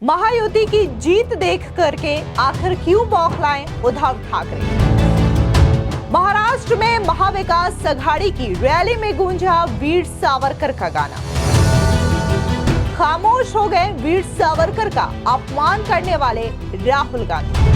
महायुति की जीत देख करके आखिर क्यों बौखलाएं उद्धव ठाकरे। महाराष्ट्र में महाविकास अघाड़ी की रैली में गूंजा वीर सावरकर का गाना। खामोश हो गए वीर सावरकर का अपमान करने वाले राहुल गांधी।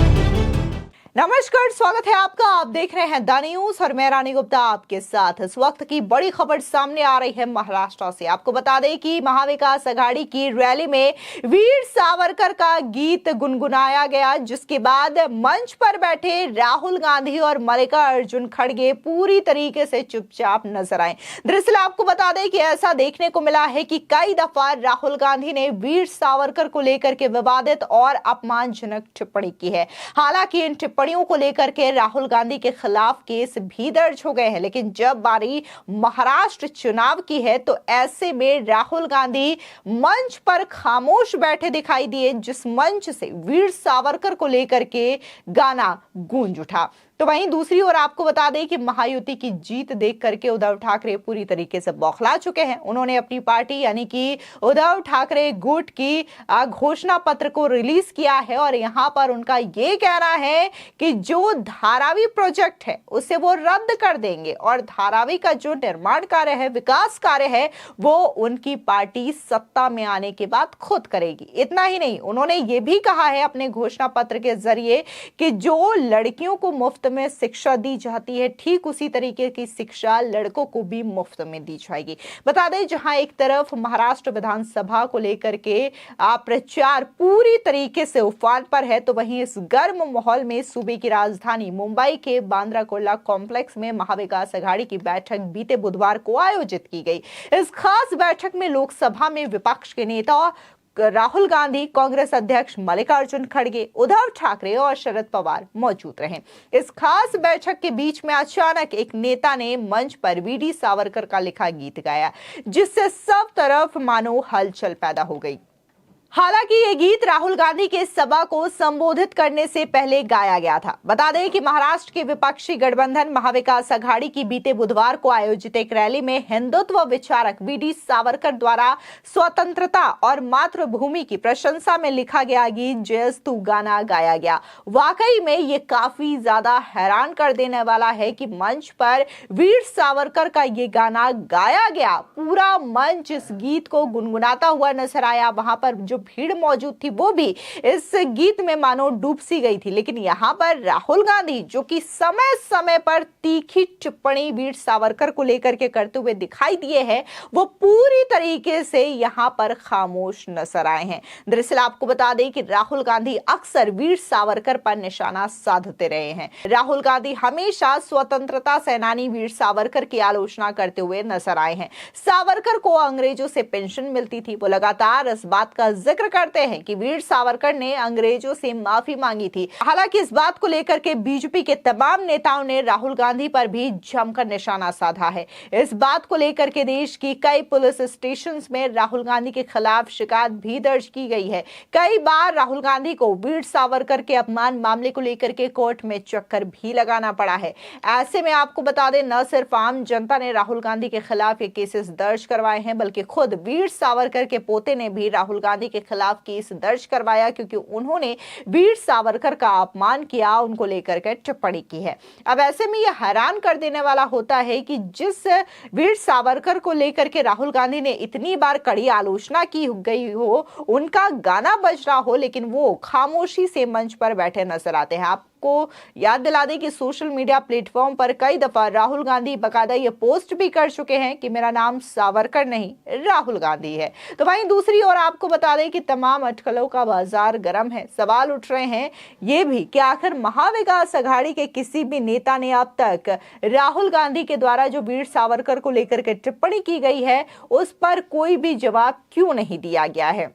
नमस्कार, स्वागत है आपका। आप देख रहे हैं द न्यूज और मैं रानी गुप्ता आपके साथ। इस वक्त की बड़ी खबर सामने आ रही है महाराष्ट्र से। आपको बता दें कि महाविकास अघाड़ी की रैली में वीर सावरकर का गीत गुनगुनाया गया, जिसके बाद मंच पर बैठे राहुल गांधी और मल्लिकार्जुन खड़गे पूरी तरीके से चुपचाप नजर आए। दरअसल आपको बता दें कि ऐसा देखने को मिला है कि कई दफा राहुल गांधी ने वीर सावरकर को लेकर के विवादित और अपमानजनक टिप्पणी की है। हालांकि इन टिप्पणियों को लेकर के राहुल गांधी के खिलाफ केस भी दर्ज हो गए हैं, लेकिन जब बारी महाराष्ट्र चुनाव की है तो ऐसे में राहुल गांधी मंच पर खामोश बैठे दिखाई दिए, जिस मंच से वीर सावरकर को लेकर के गाना गूंज उठा। तो वहीं दूसरी ओर आपको बता दें कि महायुति की जीत देख करके उद्धव ठाकरे पूरी तरीके से बौखला चुके हैं। उन्होंने अपनी पार्टी यानी कि उद्धव ठाकरे गुट की घोषणा पत्र को रिलीज किया है और यहां पर उनका ये कहना है कि जो धारावी प्रोजेक्ट है उसे वो रद्द कर देंगे और धारावी का जो निर्माण कार्य है, विकास कार्य है, वो उनकी पार्टी सत्ता में आने के बाद खुद करेगी। इतना ही नहीं, उन्होंने ये भी कहा है अपने घोषणा पत्र के जरिए कि जो लड़कियों को मुफ्त में शिक्षा दी जाती है, ठीक उसी तरीके की शिक्षा लड़कों को भी मुफ्त में दी जाएगी। बता दें, जहां एक तरफ महाराष्ट्र विधानसभा को लेकर के प्रचार पूरी तरीके से उफान पर है, तो वहीं इस गर्म माहौल में सूबे की राजधानी मुंबई के बांद्रा कुर्ला कॉम्प्लेक्स में महाविकास अघाड़ी की बैठक बीते बुधवार को आयोजित की गई। इस खास बैठक में लोकसभा में विपक्ष के नेता राहुल गांधी, कांग्रेस अध्यक्ष मल्लिकार्जुन खड़गे, उद्धव ठाकरे और शरद पवार मौजूद रहे। इस खास बैठक के बीच में अचानक एक नेता ने मंच पर वीर सावरकर का लिखा गीत गाया, जिससे सब तरफ मानो हलचल पैदा हो गई। हालांकि ये गीत राहुल गांधी के सभा को संबोधित करने से पहले गाया गया था। बता दें कि महाराष्ट्र के विपक्षी गठबंधन महाविकास अघाड़ी की बीते बुधवार को आयोजित एक रैली में हिंदुत्व विचारक वीर सावरकर द्वारा स्वतंत्रता और मातृभूमि की प्रशंसा में लिखा गया गीत जयस्तु गाना गाया गया। वाकई में ये काफी ज्यादा हैरान कर देने वाला है कि मंच पर वीर सावरकर का ये गाना गाया गया। पूरा मंच इस गीत को गुनगुनाता हुआ नजर आया। वहां पर जो भीड़ मौजूद थी वो भी इस गीत में मानो डूब सी गई थी। लेकिन यहां पर राहुल गांधी, जो कि समय समय पर तीखी टिप्पणी वीर सावरकर को लेकर के करते हुए दिखाई दिए हैं, वो पूरी तरीके से यहां पर खामोश नजर आए हैं। दरअसल आपको बता दें कि राहुल गांधी अक्सर वीर सावरकर पर निशाना साधते रहे हैं। राहुल गांधी हमेशा स्वतंत्रता सेनानी वीर सावरकर की आलोचना करते हुए नजर आए हैं। सावरकर को अंग्रेजों से पेंशन मिलती थी। वो लगातार इस बात का जिक्र करते हैं कि वीर सावरकर ने अंग्रेजों से माफी मांगी थी। हालांकि इस बात को लेकर के बीजेपी के तमाम नेताओं ने राहुल गांधी पर भी जमकर निशाना साधा है। इस बात को लेकर के देश की कई पुलिस स्टेशंस में राहुल गांधी के खिलाफ शिकायत भी दर्ज की गई है। कई बार राहुल गांधी को वीर सावरकर के अपमान मामले को लेकर के कोर्ट में चक्कर भी लगाना पड़ा है। ऐसे में आपको बता दें, न सिर्फ आम जनता ने राहुल गांधी के खिलाफ ये केसेस दर्ज करवाए हैं, बल्कि खुद वीर सावरकर के पोते ने भी राहुल गांधी के खिलाफ केस दर्ज करवाया, क्योंकि उन्होंने वीर सावरकर का अपमान किया, उनको लेकर के टिप्पणी की है। अब ऐसे में यह हैरान कर देने वाला होता है कि जिस वीर सावरकर को लेकर के राहुल गांधी ने इतनी बार कड़ी आलोचना की गई हो, उनका गाना बज रहा हो, लेकिन वो खामोशी से मंच पर बैठे नजर आते हैं। आपको याद दिला दें कि सोशल मीडिया प्लेटफॉर्म पर कई दफा राहुल गांधी बकायदा ये पोस्ट भी कर चुके हैं कि मेरा नाम सावरकर नहीं राहुल गांधी है। तो वहीं दूसरी ओर आपको बता दें कि तमाम अटकलों का बाजार गर्म है। सवाल उठ रहे हैं ये भी कि आखिर महाविकास अघाड़ी के किसी भी नेता ने अब तक राहुल गांधी के द्वारा जो वीर सावरकर को लेकर के टिप्पणी की गई है उस पर कोई भी जवाब क्यों नहीं दिया गया है।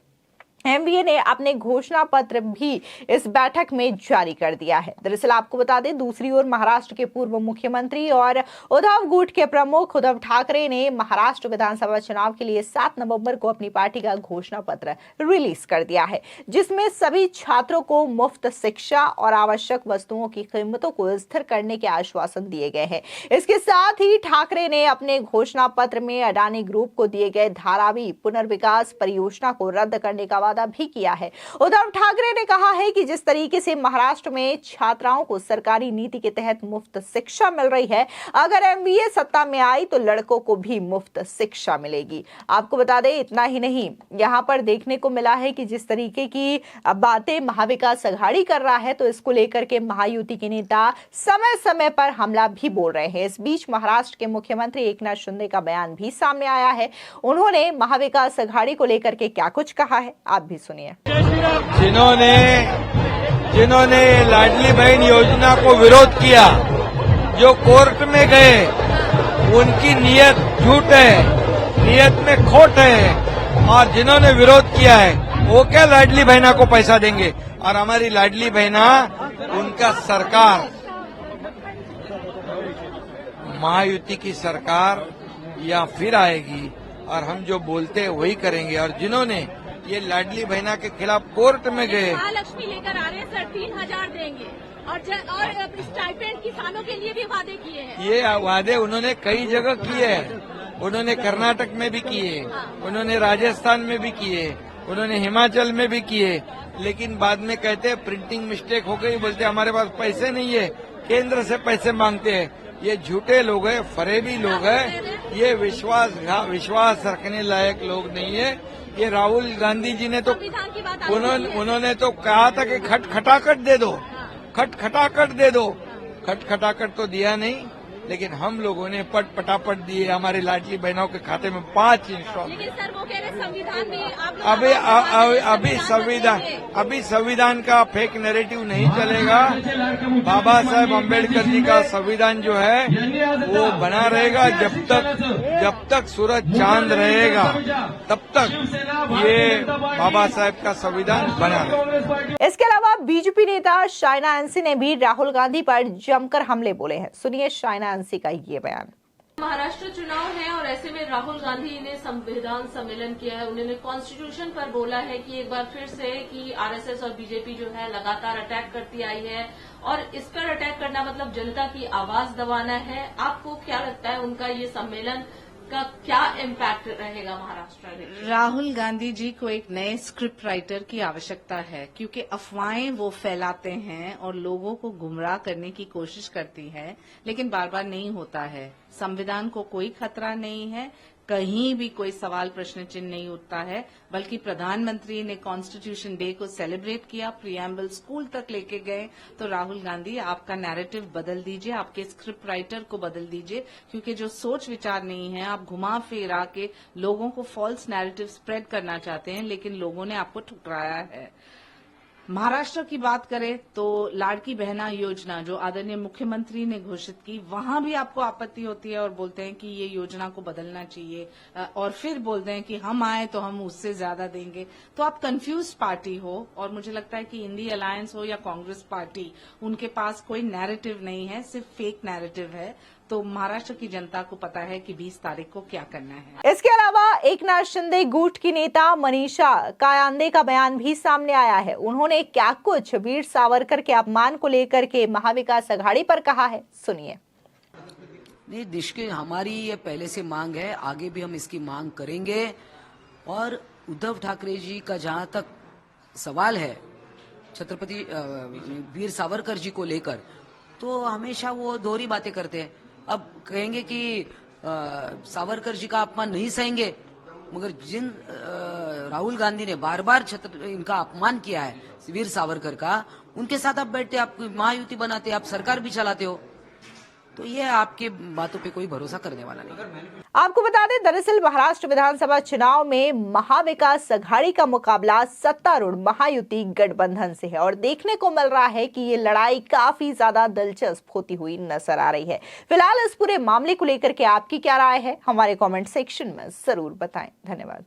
एमवीए ने अपने घोषणा पत्र भी इस बैठक में जारी कर दिया है। दरअसल आपको बता दें, दूसरी ओर महाराष्ट्र के पूर्व मुख्यमंत्री और उद्धव गुट के प्रमुख उद्धव ठाकरे ने महाराष्ट्र विधानसभा चुनाव के लिए 7 नवंबर को अपनी पार्टी का घोषणा पत्र रिलीज कर दिया है, जिसमें सभी छात्रों को मुफ्त शिक्षा और आवश्यक वस्तुओं की कीमतों को स्थिर करने के आश्वासन दिए गए हैं। इसके साथ ही ठाकरे ने अपने घोषणा पत्र में अडानी ग्रुप को दिए गए धारावी पुनर्विकास परियोजना को रद्द करने का वादा भी किया है। उद्धव ठाकरे ने कहा है कि जिस तरीके से महाराष्ट्र में छात्राओं को सरकारी नीति के तहत मुफ्त शिक्षा मिल रही है, अगर एमवीए सत्ता में आई तो लड़कों को भी मुफ्त शिक्षा मिलेगी। आपको बता दें, इतना ही नहीं, यहां पर देखने को मिला है कि जिस तरीके की बातें महाविकास अघाड़ी कर रहा है, तो इसको लेकर के महायुति के नेता समय समय पर हमला भी बोल रहे हैं। इस बीच महाराष्ट्र के मुख्यमंत्री एकनाथ शिंदे का बयान भी सामने आया है। उन्होंने महाविकास अघाड़ी को लेकर के क्या कुछ कहा है, आप भी सुनिए। जिन्होंने लाडली बहन योजना को विरोध किया, जो कोर्ट में गए, उनकी नीयत झूठ है, नीयत में खोट है। और जिन्होंने विरोध किया है वो क्या लाडली बहना को पैसा देंगे? और हमारी लाडली बहना, उनका सरकार, महायुति की सरकार या फिर आएगी और हम जो बोलते हैं वही करेंगे। और जिन्होंने ये लाडली बहना के खिलाफ कोर्ट में गए, महालक्ष्मी लेकर आ रहे हैं सर, 3000 देंगे और स्टाइपेंड किसानों के लिए भी वादे किए हैं। ये वादे उन्होंने कई जगह किए हैं। उन्होंने कर्नाटक में भी किए, उन्होंने राजस्थान में भी किए, उन्होंने हिमाचल में भी किए, लेकिन बाद में कहते हैं प्रिंटिंग मिस्टेक हो गई, बोलते हमारे पास पैसे नहीं है, केंद्र से पैसे मांगते हैं। ये झूठे लोग हैं, फरेबी लोग हैं, ये विश्वास रखने लायक लोग नहीं है। ये राहुल गांधी जी ने तो उन्होंने तो कहा था कि खटखटाकट दे दो, खटखटाकट दे दो। खटखटाकट तो दिया नहीं, लेकिन हम लोगों ने पटापट दिए हमारी लाडली बहनों के खाते में 5 इंस्टॉलमेंट। लेकिन सर वो कह रहे संविधान में अभी संविधान का फेक नैरेटिव नहीं चलेगा। बाबा साहेब अम्बेडकर जी का संविधान जो है वो बना रहेगा। जब तक सूरज चांद रहेगा तब तक ये बाबा साहेब का संविधान बना रहेगा। इसके अलावा बीजेपी नेता शाइना अंसी ने भी राहुल गांधी पर जमकर हमले बोले हैं। सुनिए शाइना अंसी का ये बयान। महाराष्ट्र चुनाव है और ऐसे में राहुल गांधी ने संविधान सम्मेलन किया है। उन्होंने कॉन्स्टिट्यूशन पर बोला है कि एक बार फिर से कि आरएसएस और बीजेपी जो है लगातार अटैक करती आई है और इस पर अटैक करना मतलब जनता की आवाज दबाना है। आपको क्या लगता है उनका ये सम्मेलन का क्या इम्पैक्ट रहेगा महाराष्ट्र में? राहुल गांधी जी को एक नए स्क्रिप्ट राइटर की आवश्यकता है, क्योंकि अफवाहें वो फैलाते हैं और लोगों को गुमराह करने की कोशिश करती है, लेकिन बार बार नहीं होता है। संविधान को कोई खतरा नहीं है, कहीं भी कोई सवाल प्रश्न चिन्ह नहीं उठता है, बल्कि प्रधानमंत्री ने कॉन्स्टिट्यूशन डे को सेलिब्रेट किया, प्रीएम्बल स्कूल तक लेके गए। तो राहुल गांधी, आपका नैरेटिव बदल दीजिए, आपके स्क्रिप्ट राइटर को बदल दीजिए, क्योंकि जो सोच विचार नहीं है, आप घुमा फिरा के लोगों को फॉल्स नैरेटिव स्प्रेड करना चाहते हैं, लेकिन लोगों ने आपको ठुकराया है। महाराष्ट्र की बात करें तो लाड़की बहना योजना जो आदरणीय मुख्यमंत्री ने घोषित की, वहां भी आपको आपत्ति होती है और बोलते हैं कि ये योजना को बदलना चाहिए, और फिर बोलते हैं कि हम आए तो हम उससे ज्यादा देंगे। तो आप कंफ्यूज पार्टी हो, और मुझे लगता है कि इंडी अलायंस हो या कांग्रेस पार्टी, उनके पास कोई नैरेटिव नहीं है, सिर्फ फेक नैरेटिव है। तो महाराष्ट्र की जनता को पता है कि 20 तारीख को क्या करना है। इसके अलावा एकनाथ शिंदे गुट की नेता मनीषा कायांदे का बयान भी सामने आया है। उन्होंने क्या कुछ वीर सावरकर के अपमान को लेकर के महाविकास अघाड़ी पर कहा है, सुनिए। नहीं, देश के हमारी ये पहले से मांग है, आगे भी हम इसकी मांग करेंगे। और उद्धव ठाकरे जी का जहां तक सवाल है छत्रपति वीर सावरकर जी को लेकर, तो हमेशा वो दोहरी बातें करते हैं। अब कहेंगे कि सावरकर जी का अपमान नहीं सहेंगे, मगर जिन राहुल गांधी ने बार बार इनका अपमान किया है वीर सावरकर का, उनके साथ आप बैठते, आप महायुति बनाते, आप सरकार भी चलाते हो, तो ये आपके बातों पे कोई भरोसा करने वाला नहीं। आपको बता दें, दरअसल महाराष्ट्र विधानसभा चुनाव में महाविकास अघाड़ी का मुकाबला सत्तारूढ़ महायुति गठबंधन से है और देखने को मिल रहा है कि ये लड़ाई काफी ज्यादा दिलचस्प होती हुई नजर आ रही है। फिलहाल इस पूरे मामले को लेकर के आपकी क्या राय है, हमारे कमेंट सेक्शन में जरूर बताएं। धन्यवाद।